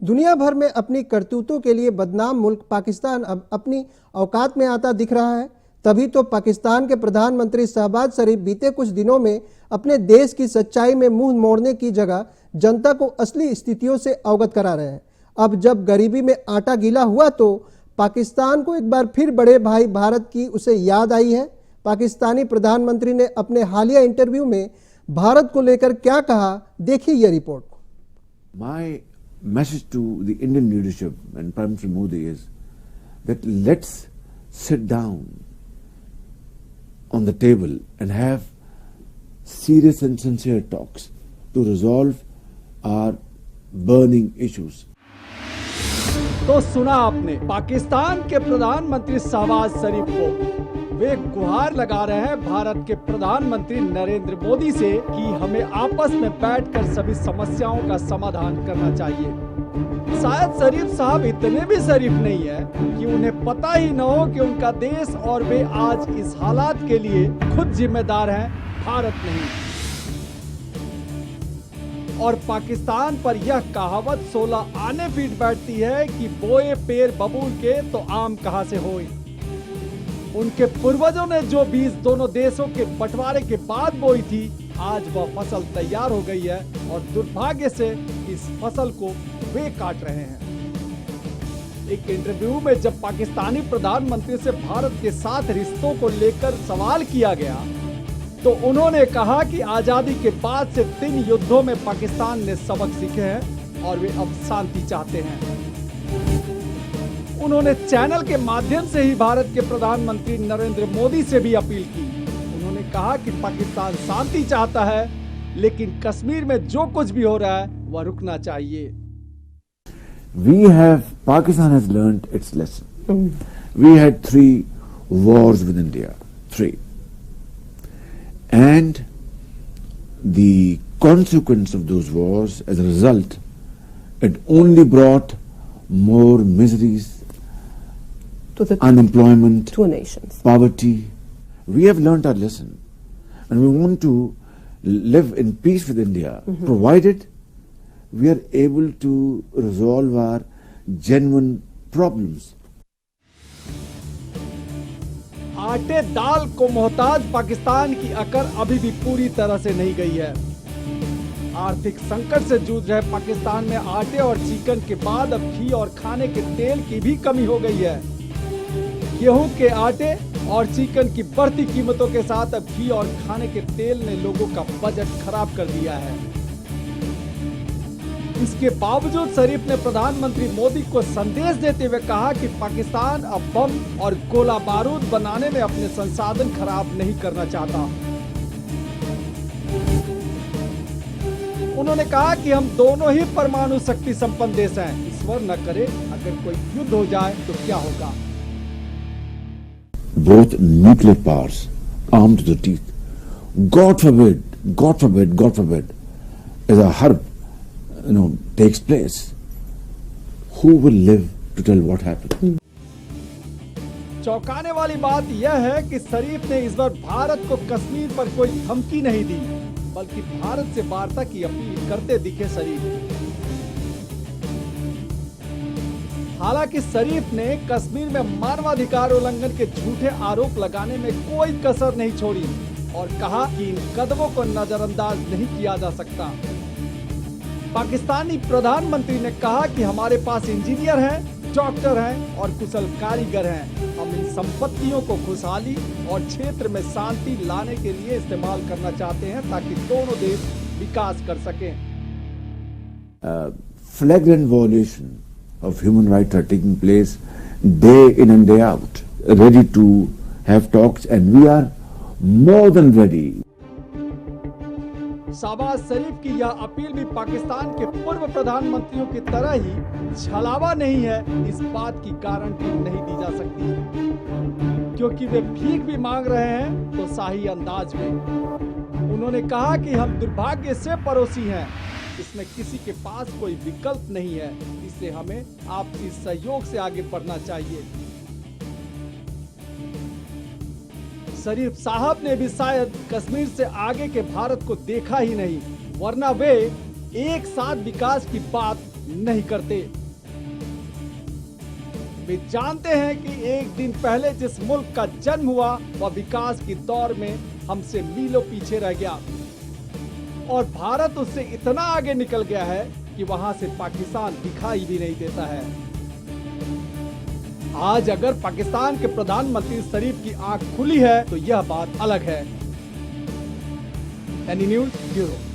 दुनिया भर में अपनी करतूतों के लिए बदनाम मुल्क पाकिस्तान अब अपनी औकात में आता दिख रहा है। तभी तो पाकिस्तान के प्रधानमंत्री शहबाज शरीफ बीते कुछ दिनों में अपने देश की सच्चाई में मुंह मोड़ने की जगह जनता को असली स्थितियों से अवगत करा रहे हैं। अब जब गरीबी में आटा गीला हुआ तो पाकिस्तान को एक बार फिर बड़े भाई भारत की उसे याद आई है। पाकिस्तानी प्रधानमंत्री ने अपने हालिया इंटरव्यू में भारत को लेकर क्या कहा, देखिए यह report. My message to the Indian leadership and Prime Minister Modi is that let's sit down on the table and have serious and sincere talks to resolve our burning issues. तो सुना आपने पाकिस्तान के प्रधानमंत्री शहबाज शरीफ को, वे गुहार लगा रहे हैं भारत के प्रधानमंत्री नरेंद्र मोदी से कि हमें आपस में बैठकर सभी समस्याओं का समाधान करना चाहिए। शायद शरीफ साहब इतने भी शरीफ नहीं है कि उन्हें पता ही न हो कि उनका देश और वे आज इस हालात के लिए खुद जिम्मेदार हैं, भारत नहीं। और पाकिस्तान पर यह कहावत 16 आने पीट बैठती है कि बोए पेड़ बबूल के तो आम कहां से होए। उनके पूर्वजों ने जो बीज दोनों देशों के बंटवारे के बाद बोई थी, आज वह फसल तैयार हो गई है और दुर्भाग्य से इस फसल को वे काट रहे हैं। एक इंटरव्यू में जब पाकिस्तानी प्रधानमंत्री से भारत के साथ रिश्तों को लेकर सवाल किया गया तो उन्होंने कहा कि आजादी के बाद से 3 युद्धों में पाकिस्तान ने सबक सीखे हैं और वे अब शांति चाहते हैं। उन्होंने चैनल के माध्यम से ही भारत के प्रधानमंत्री नरेंद्र मोदी से भी अपील की। उन्होंने कहा कि पाकिस्तान शांति चाहता है, लेकिन कश्मीर में जो कुछ भी हो रहा है वह रुकना चाहिए। Pakistan has learnt its lesson. We had 3 wars with India, 3. And the consequence of those wars, as a result, it only brought more miseries, to the unemployment, 2 nations. poverty. We have learnt our lesson and we want to live in peace with India, provided we are able to resolve our genuine problems. आटे दाल को मोहताज पाकिस्तान की अकड़ अभी भी पूरी तरह से नहीं गई है। आर्थिक संकट से जूझ रहे पाकिस्तान में आटे और चिकन के बाद अब घी और खाने के तेल की भी कमी हो गई है। गेहूं के आटे और चिकन की बढ़ती कीमतों के साथ अब घी और खाने के तेल ने लोगों का बजट खराब कर दिया है। इसके बावजूद शरीफ ने प्रधानमंत्री मोदी को संदेश देते हुए कहा कि पाकिस्तान अब बम और गोला बारूद बनाने में अपने संसाधन खराब नहीं करना चाहता। उन्होंने कहा कि हम दोनों ही परमाणु शक्ति संपन्न देश हैं। ईश्वर न करे अगर कोई युद्ध हो जाए तो क्या होगा। Both nuclear powers armed to the teeth. God forbid, God forbid, God forbid, as a harb, takes place. Who will live to tell what happened? चौंकाने वाली बात यह है कि शरीफ ने इस बार भारत को कश्मीर पर कोई धमकी नहीं दी, बल्कि भारत से वार्ता की अपील करते दिखे शरीफ। हालांकि शरीफ ने कश्मीर में मानवाधिकार उल्लंघन के झूठे आरोप लगाने में कोई कसर नहीं छोड़ी और कहा कि इन कदमों को नजरअंदाज नहीं किया जा सकता। पाकिस्तानी प्रधानमंत्री ने कहा कि हमारे पास इंजीनियर हैं, डॉक्टर हैं और कुशल कारीगर हैं। हम इन संपत्तियों को खुशहाली और क्षेत्र में शांति लाने के लिए इस्तेमाल करना चाहते हैं ताकि दोनों देश विकास कर सकें। Flagrant violation of human rights are taking place day in and day out, ready to have talks, and we are more than ready. Shahbaz शरीफ की यह अपील भी पाकिस्तान के पूर्व प्रधानमंत्रियों की तरह ही छलावा नहीं है, इस बात की गारंटी नहीं दी जा सकती, क्योंकि वे भीख भी मांग रहे हैं तो शाही अंदाज में। उन्होंने कहा कि हम दुर्भाग्य से पड़ोसी हैं, इसमें किसी के पास कोई विकल्प नहीं है, इसलिए हमें आपसी सहयोग से आगे बढ़ना चाहिए। शरीफ साहब ने भी शायद कश्मीर से आगे के भारत को देखा ही नहीं, वरना वे एक साथ विकास की बात नहीं करते। वे जानते हैं कि एक दिन पहले जिस मुल्क का जन्म हुआ वह विकास की दौर में हमसे मीलों पीछे रह गया और भारत उससे इतना आगे निकल गया है कि वहां से पाकिस्तान दिखाई भी नहीं देता है। आज अगर पाकिस्तान के प्रधानमंत्री शरीफ की आंख खुली है तो यह बात अलग है। Any news bureau.